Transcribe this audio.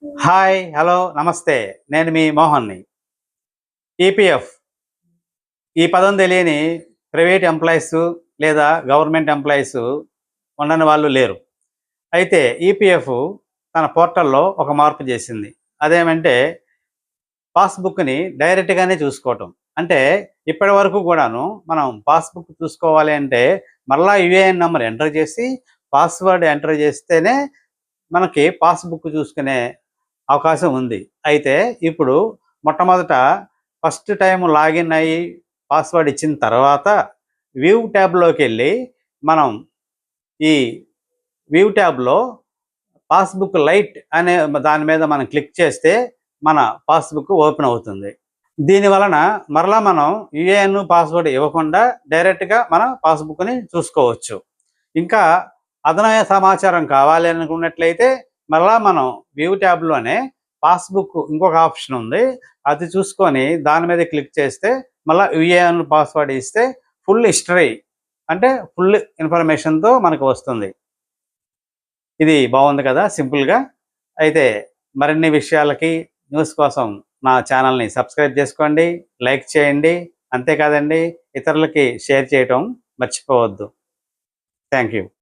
Hi, hello, నమస్తే. నేను మీ మోహన్‌ని. EPF ఈ పదం తెలియని ప్రైవేట్ ఎంప్లాయీస్ లేదా గవర్నమెంట్ ఎంప్లాయీస్ ఉండని వాళ్ళు లేరు. అయితే ఈపీఎఫ్ తన పోర్టల్‌లో ఒక మార్పు చేసింది. అదేమంటే పాస్‌బుక్‌ని డైరెక్ట్‌గానే చూసుకోవటం. అంటే ఇప్పటి వరకు కూడాను మనం పాస్‌బుక్ చూసుకోవాలి అంటే మరలా యూఏఎన్ నంబర్ ఎంటర్ చేసి, పాస్వర్డ్ ఎంటర్ చేస్తేనే మనకి పాస్‌బుక్ చూసుకునే అవకాశం ఉంది. అయితే ఇప్పుడు మొట్టమొదట ఫస్ట్ టైమ్ లాగిన్ అయ్యి పాస్వర్డ్ ఇచ్చిన తర్వాత వ్యూ ట్యాబ్‌లోకెళ్ళి మనం ఈ వ్యూ ట్యాబ్‌లో పాస్‌బుక్ లైట్ అనే దాని మీద మనం క్లిక్ చేస్తే మన పాస్‌బుక్ ఓపెన్ అవుతుంది. దీని వలన మరలా మనం యూఏఎన్ పాస్వర్డ్ ఇవ్వకుండా డైరెక్ట్‌గా మన పాస్‌బుక్‌ని చూసుకోవచ్చు. ఇంకా అదనమైన సమాచారం కావాలి అనుకున్నట్లయితే మరలా మనం వ్యూ ట్యాబ్‌లోనే పాస్‌బుక్ ఇంకొక ఆప్షన్ ఉంది. అది చూసుకొని దాని మీద క్లిక్ చేస్తే మళ్ళా యూఏఎన్ పాస్వర్డ్ ఇస్తే ఫుల్ హిస్టరీ అంటే ఫుల్ ఇన్ఫర్మేషన్‌తో మనకు వస్తుంది. ఇది బాగుంది కదా సింపుల్‌గా. అయితే మరిన్ని విషయాలకి న్యూస్ కోసం నా ఛానల్‌ని సబ్స్క్రైబ్ చేసుకోండి, లైక్ చేయండి. అంతే కాదండి, ఇతరులకి షేర్ చేయటం మర్చిపోవద్దు. Thank you.